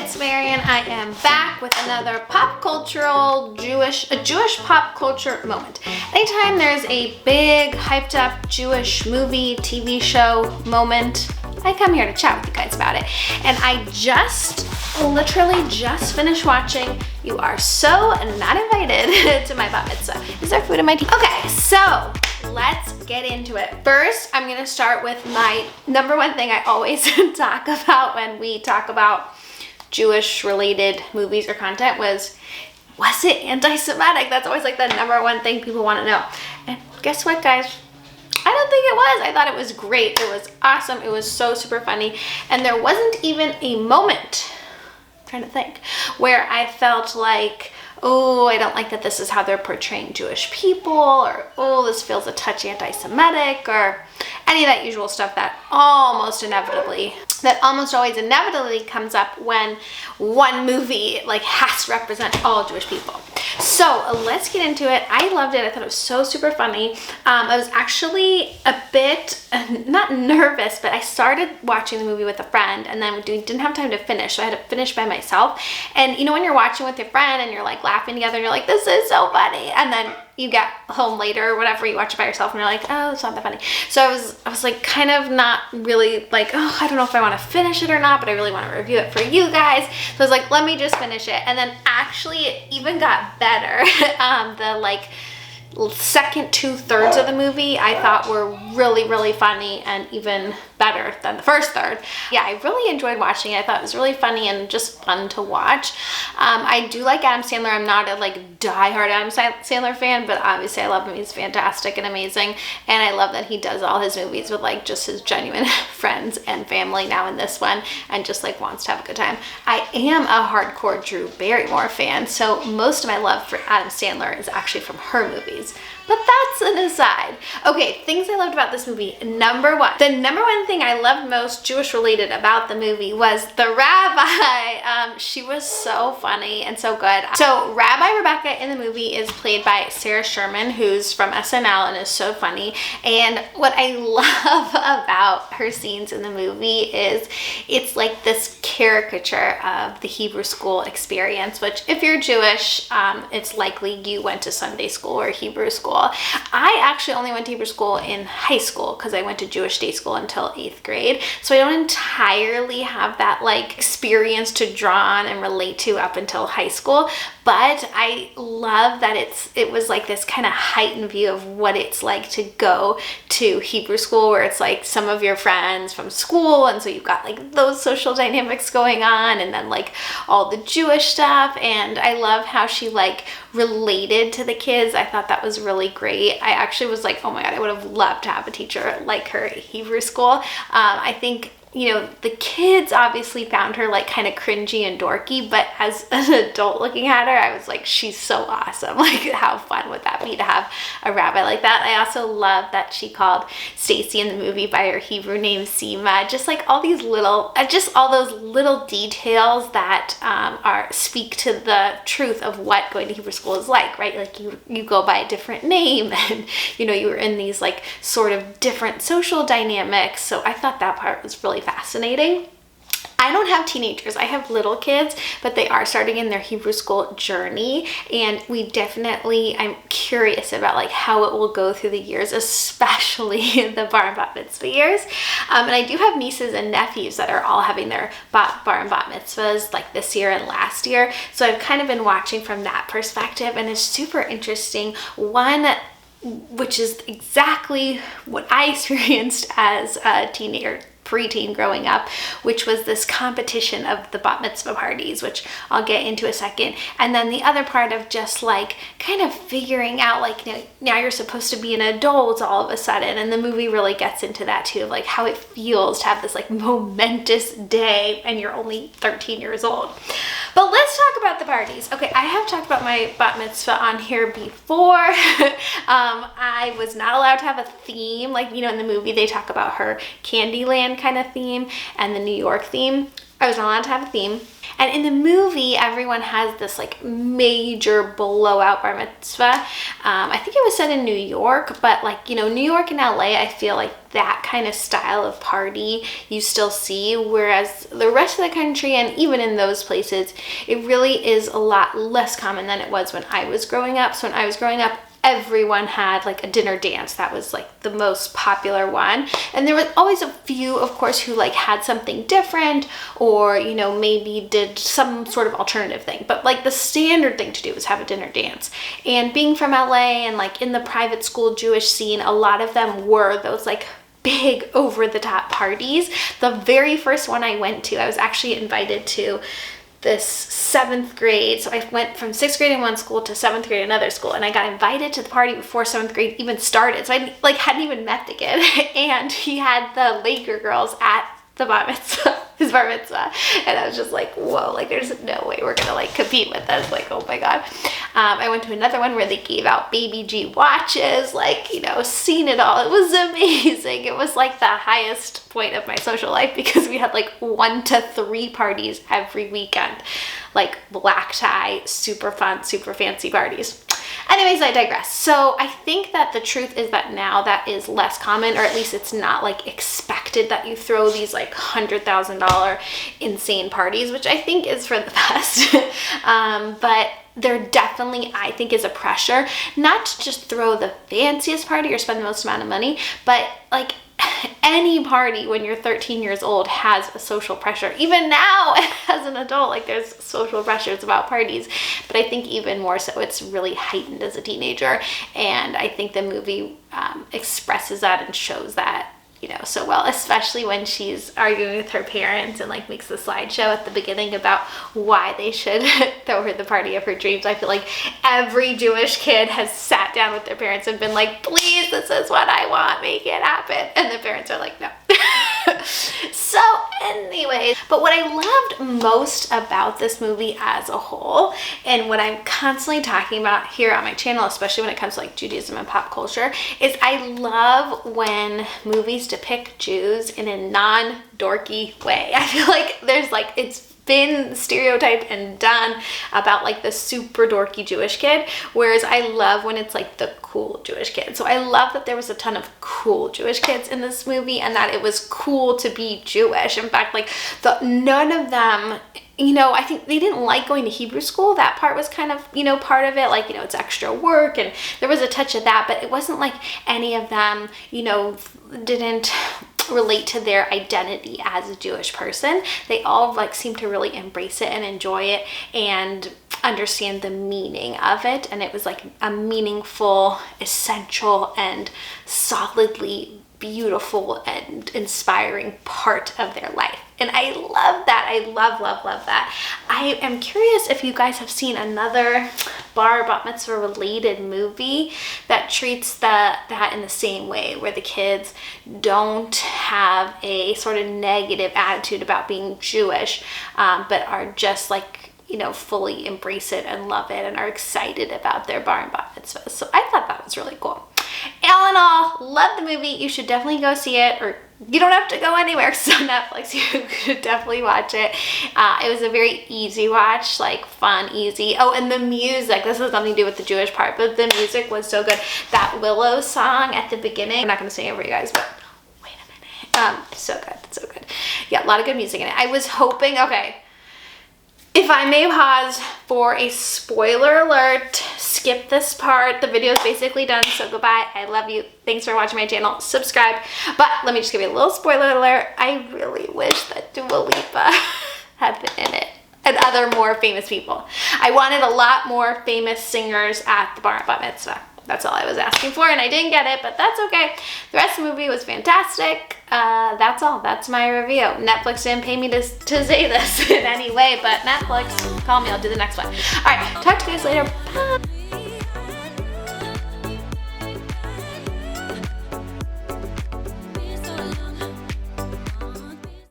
it's Marian. I am back with another pop cultural Jewish pop culture moment. Anytime there's a big hyped up Jewish movie, TV show moment, I come here to chat with you guys about it. And I literally just finished watching You Are So Not Invited to my Bat Mitzvah. Is there food in my tea? Okay, so let's get into it. First, I'm gonna start with my number one thing I always talk about when we talk about Jewish related movies or content was it anti-Semitic? That's always like the number one thing people want to know. And guess what, guys? I don't think it was. I thought it was great. It was awesome. It was so super funny. And there wasn't even a moment, I'm trying to think, where I felt like, oh, I don't like that this is how they're portraying Jewish people, or oh, this feels a touch anti-Semitic, or any of that usual stuff that almost always inevitably comes up when one movie like has to represent all Jewish people. So let's get into it. I loved it. I thought it was so super funny. I was actually a bit, not nervous, but I started watching the movie with a friend and then didn't have time to finish, so I had to finish by myself. And you know when you're watching with your friend and you're like laughing together and you're like, this is so funny, and then you get home later or whatever, you watch it by yourself and you're like, oh, it's not that funny. So I was like kind of not really like, oh, I don't know if I want to finish it or not, but I really want to review it for you guys. So I was like, let me just finish it. And then actually it even got better. The like second 2/3 of the movie I thought were really, really funny and even better than the first third. Yeah, I really enjoyed watching it. I thought it was really funny and just fun to watch. I do like Adam Sandler. I'm not a like diehard Adam Sandler fan, but obviously I love him. He's fantastic and amazing. And I love that he does all his movies with like just his genuine friends and family now in this one, and just like wants to have a good time. I am a hardcore Drew Barrymore fan, so most of my love for Adam Sandler is actually from her movies. But that's an aside. Okay, things I loved about this movie. Number one. The number one thing I loved most Jewish related about the movie was the rabbi. She was so funny and so good. So Rabbi Rebecca in the movie is played by Sarah Sherman, who's from SNL and is so funny. And what I love about her scenes in the movie is it's like this caricature of the Hebrew school experience, which if you're Jewish, it's likely you went to Sunday school or Hebrew school. I actually only went to Hebrew school in high school because I went to Jewish day school until 8th grade. So I don't entirely have that like experience to draw on and relate to up until high school. But I love that it was like this kind of heightened view of what it's like to go to Hebrew school, where it's like some of your friends from school, and so you've got like those social dynamics going on, and then like all the Jewish stuff. And I love how she like related to the kids. I thought that was really great. I actually was like, oh my God, I would have loved to have a teacher like her at Hebrew school. I think, you know, the kids obviously found her like kind of cringy and dorky, but as an adult looking at her, I was like, she's so awesome. Like, how fun would that be to have a rabbi like that? I also love that she called Stacy in the movie by her Hebrew name Seema. Just like all these little, just all those little details that speak to the truth of what going to Hebrew school is like, right? Like you go by a different name, and you know, you were in these like sort of different social dynamics. So I thought that part was really fascinating. I don't have teenagers. I have little kids, but they are starting in their Hebrew school journey, and I'm curious about like how it will go through the years, especially the bar and bat mitzvah years. And I do have nieces and nephews that are all having their bar and bat mitzvahs like this year and last year. So I've kind of been watching from that perspective, and it's super interesting. One, which is exactly what I experienced as a teenager, preteen growing up, which was this competition of the bat mitzvah parties, which I'll get into a second. And then the other part of just like kind of figuring out like, you know, now you're supposed to be an adult all of a sudden. And the movie really gets into that too, of like how it feels to have this like momentous day and you're only 13 years old. But let's talk about the parties. Okay, I have talked about my bat mitzvah on here before. I was not allowed to have a theme. Like, you know, in the movie they talk about her Candyland kind of theme and the New York theme. I was not allowed to have a theme. And in the movie, everyone has this like major blowout bar mitzvah. I think it was set in New York, but like, you know, New York and LA, I feel like that kind of style of party you still see, whereas the rest of the country and even in those places, it really is a lot less common than it was when I was growing up. So when I was growing up, everyone had like a dinner dance. That was like the most popular one. And there was always a few, of course, who like had something different or, you know, maybe did some sort of alternative thing. But like the standard thing to do was have a dinner dance. And being from LA and like in the private school Jewish scene, a lot of them were those like big over the top parties. The very first one I went to, I was actually invited to this 7th grade. So I went from 6th grade in one school to 7th grade in another school, and I got invited to the party before 7th grade even started. So I like hadn't even met the kid, and he had the Laker girls at the bar mitzvah, his bar mitzvah, and I was just like, whoa, like there's no way we're gonna like compete with this. Like, oh my god. I went to another one where they gave out baby G watches, like, you know, seen it all. It was amazing. It was like the highest point of my social life because we had like 1 to 3 parties every weekend, like black tie, super fun, super fancy parties. Anyways, I digress. So I think that the truth is that now that is less common, or at least it's not like expected that you throw these like $100,000 insane parties, which I think is for the best. But there definitely, I think, is a pressure not to just throw the fanciest party or spend the most amount of money, but like any party when you're 13 years old has a social pressure. Even now as an adult, like there's social pressures about parties, but I think even more so it's really heightened as a teenager. And I think the movie expresses that and shows that, you know, so well, especially when she's arguing with her parents and like makes the slideshow at the beginning about why they should throw her the party of her dreams. I feel like every Jewish kid has sat down with their parents and been like, please, this is what I want, make it happen. And the parents are like, no. So anyways, but what I loved most about this movie as a whole, and what I'm constantly talking about here on my channel, especially when it comes to like Judaism and pop culture, is I love when movies depict Jews in a non-dorky way. I feel like there's like, it's been stereotyped and done about like the super dorky Jewish kid, whereas I love when it's like the cool Jewish kid. So I love that there was a ton of cool Jewish kids in this movie and that it was cool to be Jewish. In fact, like none of them, you know, I think they didn't like going to Hebrew school. That part was kind of, you know, part of it. Like, you know, it's extra work and there was a touch of that, but it wasn't like any of them, you know, didn't relate to their identity as a Jewish person. They all like seem to really embrace it and enjoy it and understand the meaning of it. And it was like a meaningful, essential, and solidly beautiful and inspiring part of their life. And I love that. I love that. I am curious if you guys have seen another bat mitzvah related movie that treats that in the same way, where the kids don't have a sort of negative attitude about being Jewish, but are just like, you know, fully embrace it and love it and are excited about their bar and bat mitzvahs. So I thought that was really cool. All in all, love the movie. You should definitely go see it, or you don't have to go anywhere. So Netflix, you should definitely watch it. It was a very easy watch, like fun, easy. Oh, and the music, this has nothing to do with the Jewish part, but the music was so good. That Willow song at the beginning, I'm not going to sing it for you guys, but wait a minute. So good, so good. Yeah, a lot of good music in it. I was hoping, okay, if I may pause for a spoiler alert, skip this part. The video is basically done, so goodbye. I love you. Thanks for watching my channel. Subscribe. But let me just give you a little spoiler alert. I really wish that Dua Lipa had been in it, and other more famous people. I wanted a lot more famous singers at the bar and bat mitzvah. That's all I was asking for, and I didn't get it, but that's okay. The rest of the movie was fantastic. That's all. That's my review. Netflix didn't pay me to say this in any way, but Netflix, call me. I'll do the next one. All right, talk to you guys later. Bye.